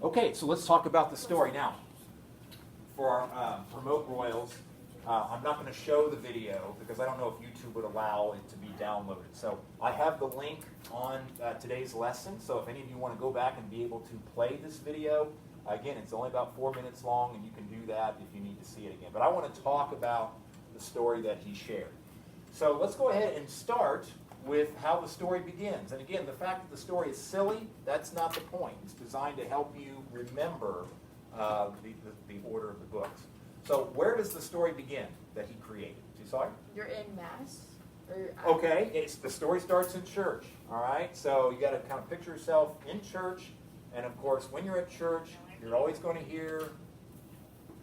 Okay, so let's talk about the story now. For our remote royals, I'm not going to show the video because I don't know if YouTube would allow it to be downloaded. So I have the link on today's lesson. So if any of you want to go back and be able to play this video, again, it's only about 4 minutes long, and you can do that if you need to see it again. But I want to talk about the story that he shared. So let's go ahead and start with how the story begins. And again, the fact that the story is silly, that's not the point. It's designed to help you remember the order of the books. So where does the story begin that he created? You saw it? You're in Mass? Okay, the story starts in church, all right? So you got to kind of picture yourself in church, and of course, when you're at church, you're always going to hear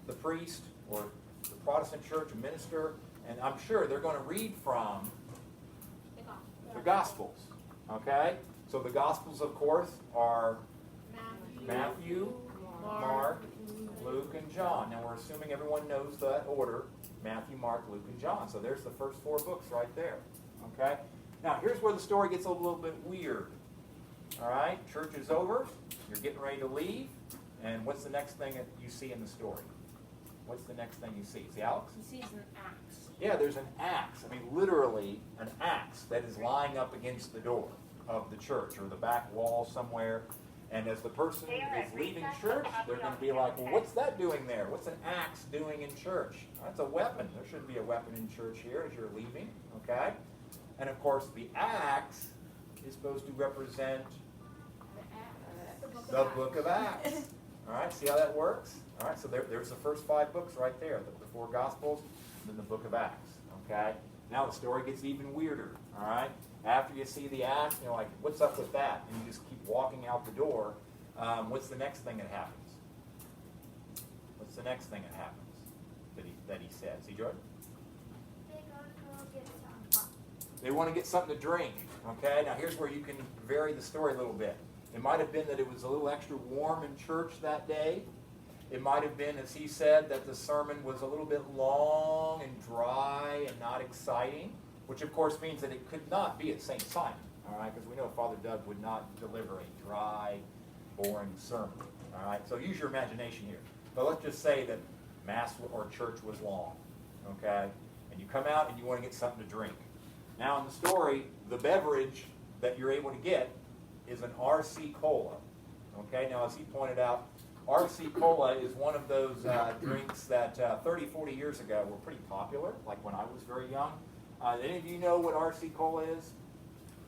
the priest or the Protestant church, a minister, and I'm sure they're going to read from the Gospels, okay? So the Gospels, of course, are Matthew, Mark, Luke, and John. Now we're assuming everyone knows that order: Matthew, Mark, Luke, and John. So there's the first 4 books right there. Okay? Now here's where the story gets a little bit weird. All right? Church is over. You're getting ready to leave. And what's the next thing that you see in the story? What's the next thing you see? See, Alex? He sees an axe. Yeah, there's an axe. I mean, literally an axe that is lying up against the door of the church or the back wall somewhere. And as the person is leaving church, they're going to be like, well, what's that doing there? What's an axe doing in church? That's a weapon. There shouldn't be a weapon in church here as you're leaving, okay? And of course, the axe is supposed to represent the book of Acts. All right, see how that works? All right, so there's the first 5 books right there, the 4 Gospels, and then the book of Acts, okay? Now the story gets even weirder, all right? After you see the axe, you're like, what's up with that? And you just keep walking out the door. What's the next thing that happens? What's the next thing that happens that he said? See, Jordan? They go to get some. They want to get something to drink. Okay, now here's where you can vary the story a little bit. It might have been that it was a little extra warm in church that day. It might have been, as he said, that the sermon was a little bit long and dry and not exciting, which of course means that it could not be at St. Simon, all right, because we know Father Doug would not deliver a dry, boring sermon, all right? So use your imagination here. But let's just say that Mass or church was long, okay? And you come out and you want to get something to drink. Now in the story, the beverage that you're able to get is an RC Cola, okay? Now as he pointed out, RC Cola is one of those drinks that 30, 40 years ago were pretty popular, like when I was very young. Any of you know what RC Cola is?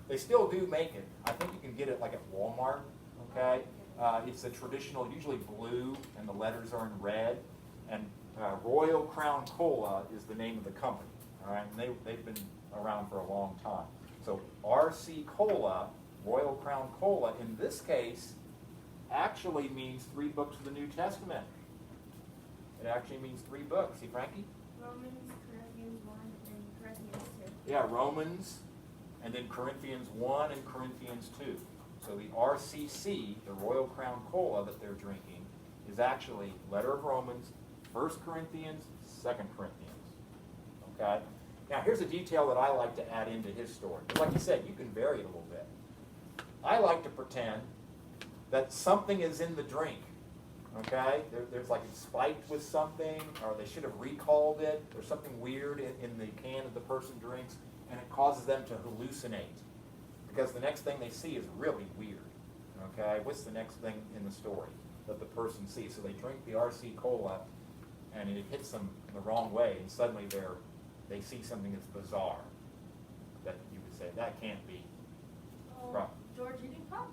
They still do make it. I think you can get it like at Walmart, okay? It's a traditional, usually blue, and the letters are in red. And Royal Crown Cola is the name of the company, all right? And they've been around for a long time. So RC Cola, Royal Crown Cola, in this case, actually means 3 books of the New Testament. It actually means 3 books. See, Frankie? Romans, Corinthians 1, and Corinthians 2. Yeah, Romans, and then Corinthians 1 and Corinthians 2. So the RCC, the Royal Crown Cola that they're drinking, is actually letter of Romans, 1 Corinthians, 2 Corinthians. Okay? Now here's a detail that I like to add into his story. Like you said, you can vary it a little bit. I like to pretend that something is in the drink. Okay? There's like it's spiked with something, or they should have recalled it. There's something weird in the can that the person drinks, and it causes them to hallucinate. Because the next thing they see is really weird. Okay? What's the next thing in the story that the person sees? So they drink the RC Cola, and it hits them the wrong way, and suddenly they see something that's bizarre. That you would say, that can't be. Oh, George eating popcorn.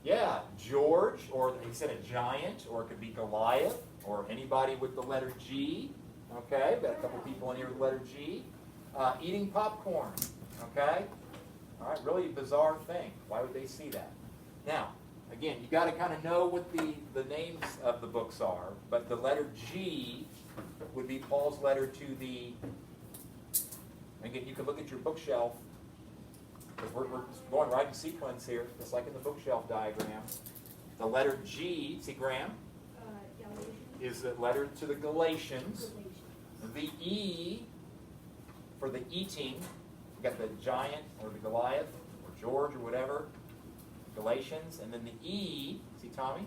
Yeah, George, or he said a giant, or it could be Goliath, or anybody with the letter G. Okay, got a couple people in here with the letter G. Eating popcorn. Okay? All right, really bizarre thing. Why would they see that? Now, again, you got to kind of know what the names of the books are, but the letter G would be Paul's letter to the, again, you can look at your bookshelf, because we're going right in sequence here, just like in the bookshelf diagram. The letter G, see Graham, is the letter to the Galatians. The E for the eating, we got the giant or the Goliath or George or whatever, Galatians, and then the E, see Tommy?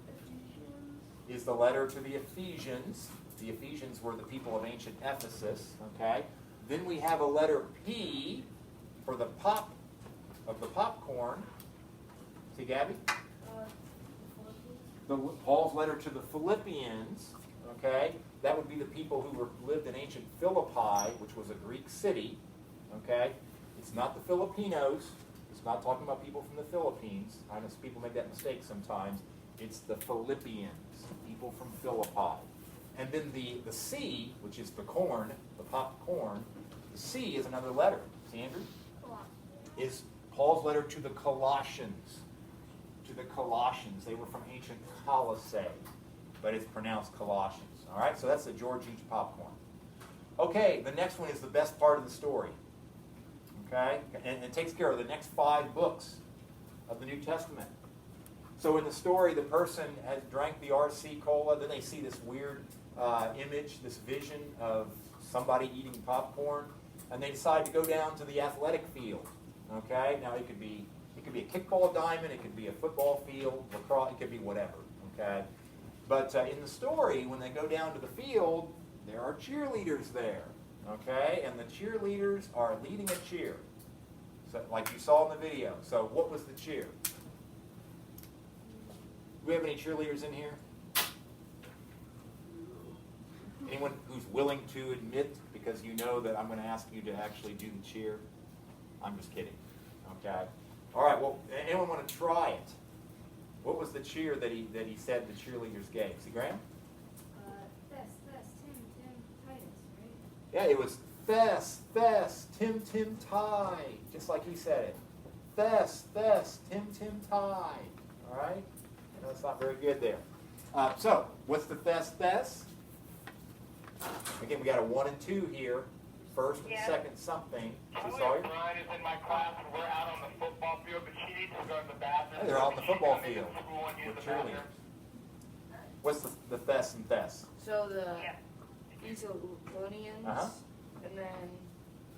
Ephesians. Is the letter to the Ephesians. The Ephesians were the people of ancient Ephesus, okay? Then we have a letter P for the pop of the popcorn. See, Gabby? Paul's letter to the Philippians, okay? That would be the people who lived in ancient Philippi, which was a Greek city, okay? It's not the Filipinos. It's not talking about people from the Philippines. I know people make that mistake sometimes. It's the Philippians, people from Philippi. And then the C, which is the corn, the popcorn, the C is another letter. See, Andrew? Is Paul's letter to the Colossians. To the Colossians. They were from ancient Colossae, but it's pronounced Colossians. All right, so that's the George Each popcorn. Okay, the next one is the best part of the story. Okay, and it takes care of the next 5 books of the New Testament. So in the story, the person has drank the RC Cola, then they see this weird image, this vision of somebody eating popcorn, and they decide to go down to the athletic field. Okay, now it could be a kickball diamond, it could be a football field, lacrosse, it could be whatever. Okay, but in the story, when they go down to the field, there are cheerleaders there. Okay, and the cheerleaders are leading a cheer, so, like you saw in the video. So what was the cheer? Do we have any cheerleaders in here? Anyone who's willing to admit, because you know that I'm going to ask you to actually do the cheer? I'm just kidding. Okay. All right. Well, anyone want to try it? What was the cheer that he said the cheerleaders gave? See, Graham? Tim, Titus, right? Yeah, it was Thes, Tim, Tide, just like he said it. Thes, Tim, Tide. All right. That's not very good there. So, what's the Thes? Again, we got a 1 and 2 here. First and second something. Brian is in my class and we're out on the football field, but she needs to go to the bathroom. Hey, they're out in the football She field come into school and use with the bathroom. cheerleaders. What's the Thes and Thes? So the Yeah. Thessalonians, Uh-huh. and then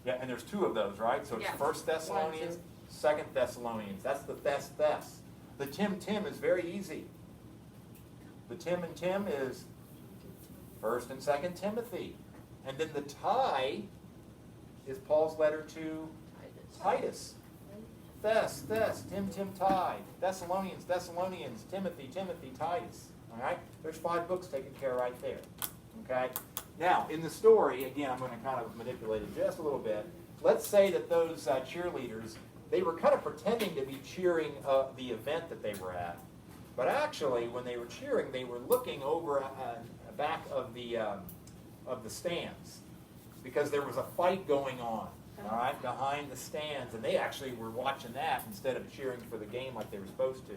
Yeah, and there's 2 of those, right? So it's Yeah. 1 Thessalonians, 2 Thessalonians. That's the Thes. The Tim is very easy. The Tim and Tim is 1 and 2 Timothy. And then the Tie is Paul's letter to Titus. Thes, Tim, Tie. Thessalonians, Timothy, Titus. All right? There's 5 books taken care of right there. Okay? Now, in the story, again, I'm going to kind of manipulate it just a little bit. Let's say that those cheerleaders, they were kind of pretending to be cheering the event that they were at. But actually, when they were cheering, they were looking over back of the stands, because there was a fight going on, all right, behind the stands, and they actually were watching that instead of cheering for the game like they were supposed to.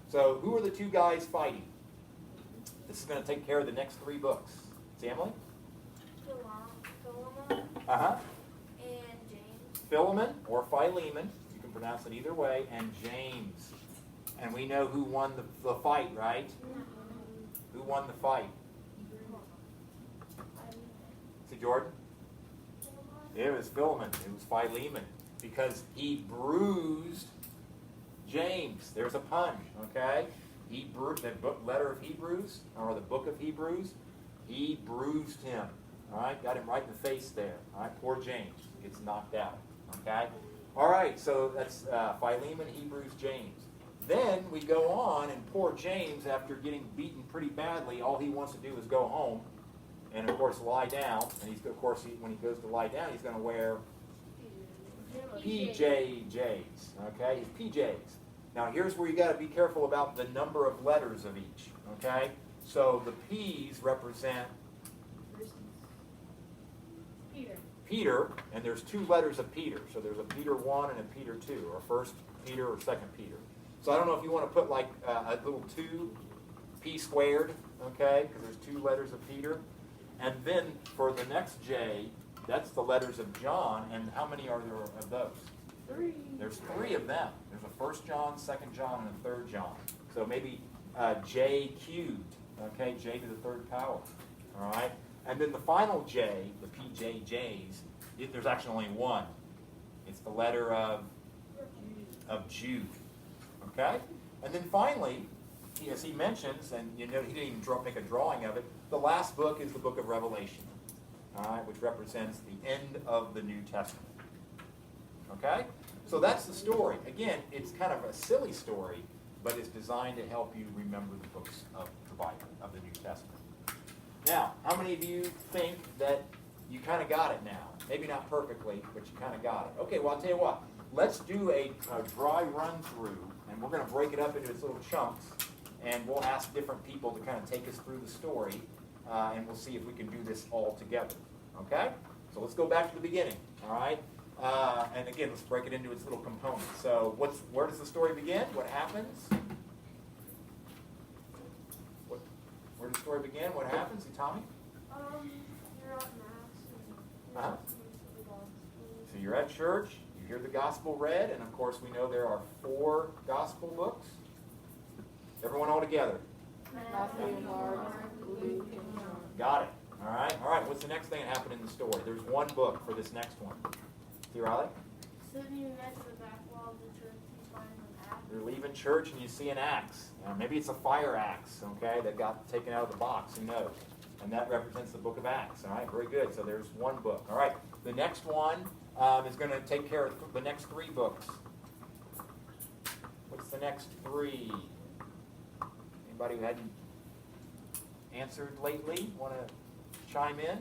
So, who are the 2 guys fighting? This is going to take care of the next 3 books. See, Emily? Philemon Uh-huh. and James. Philemon or Philemon, you can pronounce it either way, and James. And we know who won the fight, right? Who won the fight? See, Jordan? It was Philemon. It was Philemon. Because he bruised James. There's a pun, okay? He bruised the letter of Hebrews, or the book of Hebrews. He bruised him. All right? Got him right in the face there. All right? Poor James gets knocked out. Okay? All right, so that's Philemon, Hebrews, James. Then we go on, and poor James, after getting beaten pretty badly, all he wants to do is go home and, of course, lie down. And he's, of course, when he goes to lie down, he's going to wear PJs. Okay, his PJs. Now, here's where you got to be careful about the number of letters of each. Okay, so the P's represent Peter, and there's 2 letters of Peter. So there's a Peter 1 and a Peter 2, or 1 Peter or 2 Peter. So I don't know if you want to put like a little 2, P squared, okay, because there's 2 letters of Peter. And then for the next J, that's the letters of John, and how many are there of those? 3. There's 3 of them. There's a 1 John, 2 John, and a 3 John. So maybe J cubed, okay, J to the 3rd power, all right? And then the final J, the PJJs, there's actually only 1. It's the letter of Jude, okay? And then finally, as he mentions, and you know he didn't even make a drawing of it, the last book is the book of Revelation, all right, which represents the end of the New Testament. Okay? So that's the story. Again, it's kind of a silly story, but it's designed to help you remember the books of the Bible, of the New Testament. Now, how many of you think that you kind of got it now? Maybe not perfectly, but you kind of got it. Okay, well, I'll tell you what. Let's do a dry run through, and we're going to break it up into its little chunks, and we'll ask different people to kind of take us through the story, and we'll see if we can do this all together. Okay? So let's go back to the beginning, all right? And again, let's break it into its little components. So where does the story begin? What happens? Where does the story begin? What happens? Tommy? You're at Mass and Uh-huh. the gospel. So you're at church, you hear the gospel read, and of course we know there are 4 gospel books. Everyone all together. Matthew, Mark, Luke, and John. Got it. All right. What's the next thing that happened in the story? There's one book for this next one. See, Riley? Sitting next to the back wall of the church, he's finding an axe. You're leaving church and you see an axe. Maybe it's a fire axe, okay, that got taken out of the box. Who knows? And that represents the book of Acts. All right, very good. So there's one book. All right, the next one is going to take care of the next 3 books. What's the next 3? Anybody who hadn't answered lately want to chime in?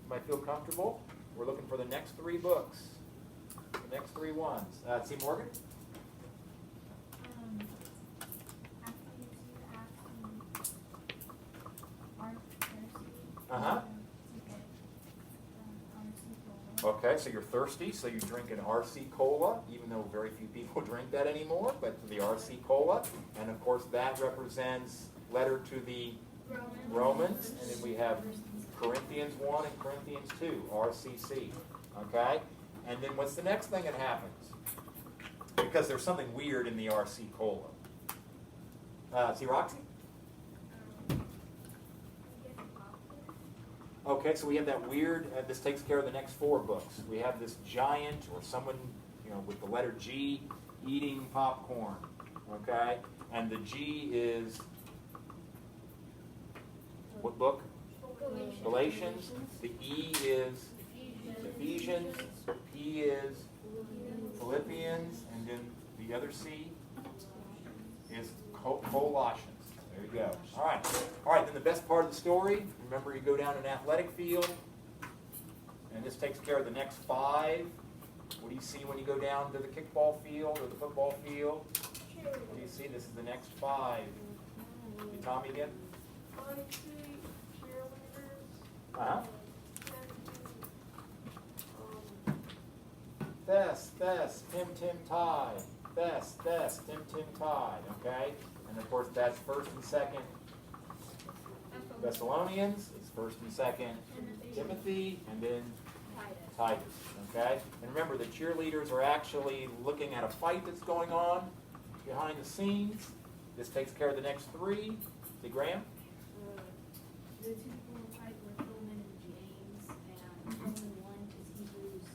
Might feel comfortable. We're looking for the next 3 books. The next 3 ones. See Morgan? After you see the axe and Art Thirsty. Uh-huh. RC Cola. Okay, so you're thirsty, so you drink an RC Cola, even though very few people drink that anymore, but the RC Cola. And of course that represents letter to the Romans, and then we have Corinthians 1 and Corinthians 2, RCC. Okay? And then what's the next thing that happens? Because there's something weird in the RC Cola. See Roxy? Okay, so we have that weird, this takes care of the next 4 books. We have this giant, or someone, with the letter G, eating popcorn. Okay? And the G is, what book? Galatians. The E is Ephesians. The P is Philippians. And then the other C is Colossians. There you go. All right, then the best part of the story, remember you go down an athletic field, and this takes care of the next 5. What do you see when you go down to the kickball field or the football field? What do you see? This is the next 5. You Tommy again? I see cheerleaders. Uh-huh. And Fess, Tim, Tide. Fess, Tim, Tide. Okay? And of course that's 1st and 2nd Thessalonians. It's 1st and 2nd Timothy, and then Titus. Okay? And remember, the cheerleaders are actually looking at a fight that's going on behind the scenes. This takes care of the next 3. See Graham? The 2 people in the fight were Philemon and James, and only one is Hebrews,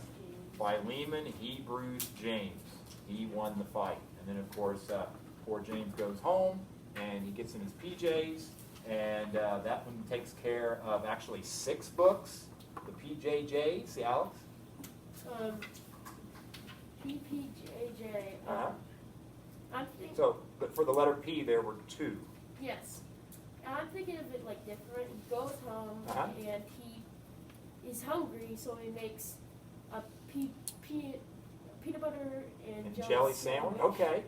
James. Philemon, Hebrews, James. He won the fight. And then, of course, poor James goes home, and he gets in his PJs, and that one takes care of actually 6 books. The PJJ. See, Alex? PPJJ. Uh-huh. I'm thinking. So, but for the letter P, there were 2. Yes. I'm thinking of it like different. He goes home Uh-huh. and he is hungry, so he makes a peanut butter and Jelly sandwich? Okay.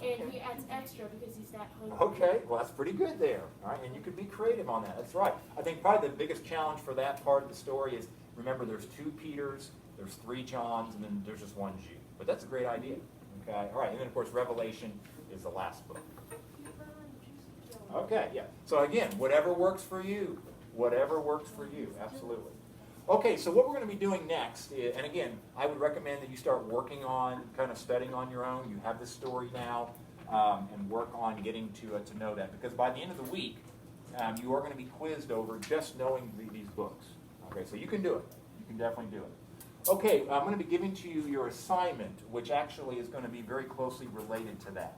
And he adds extra because he's that hungry. Okay, well that's pretty good there. All right, and you could be creative on that. That's right. I think probably the biggest challenge for that part of the story is, remember there's 2 Peters, there's 3 Johns, and then there's just 1 Jude. But that's a great idea. Okay, all right, and then of course Revelation is the last book. Okay, yeah. So again, whatever works for you. Whatever works for you, absolutely. Okay, so what we're going to be doing next, and again, I would recommend that you start working on, kind of studying on your own. You have this story now, and work on getting to know that. Because by the end of the week, you are going to be quizzed over just knowing these books. Okay, so you can do it. You can definitely do it. Okay, I'm going to be giving to you your assignment, which actually is going to be very closely related to that.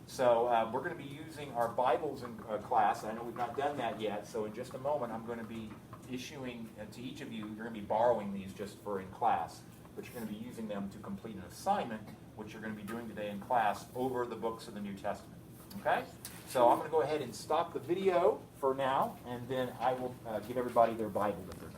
So we're going to be using our Bibles in class. I know we've not done that yet, so in just a moment I'm going to be issuing to each of you, you're going to be borrowing these just for in class, but you're going to be using them to complete an assignment, which you're going to be doing today in class over the books of the New Testament. Okay? So I'm going to go ahead and stop the video for now, and then I will give everybody their Bible that they're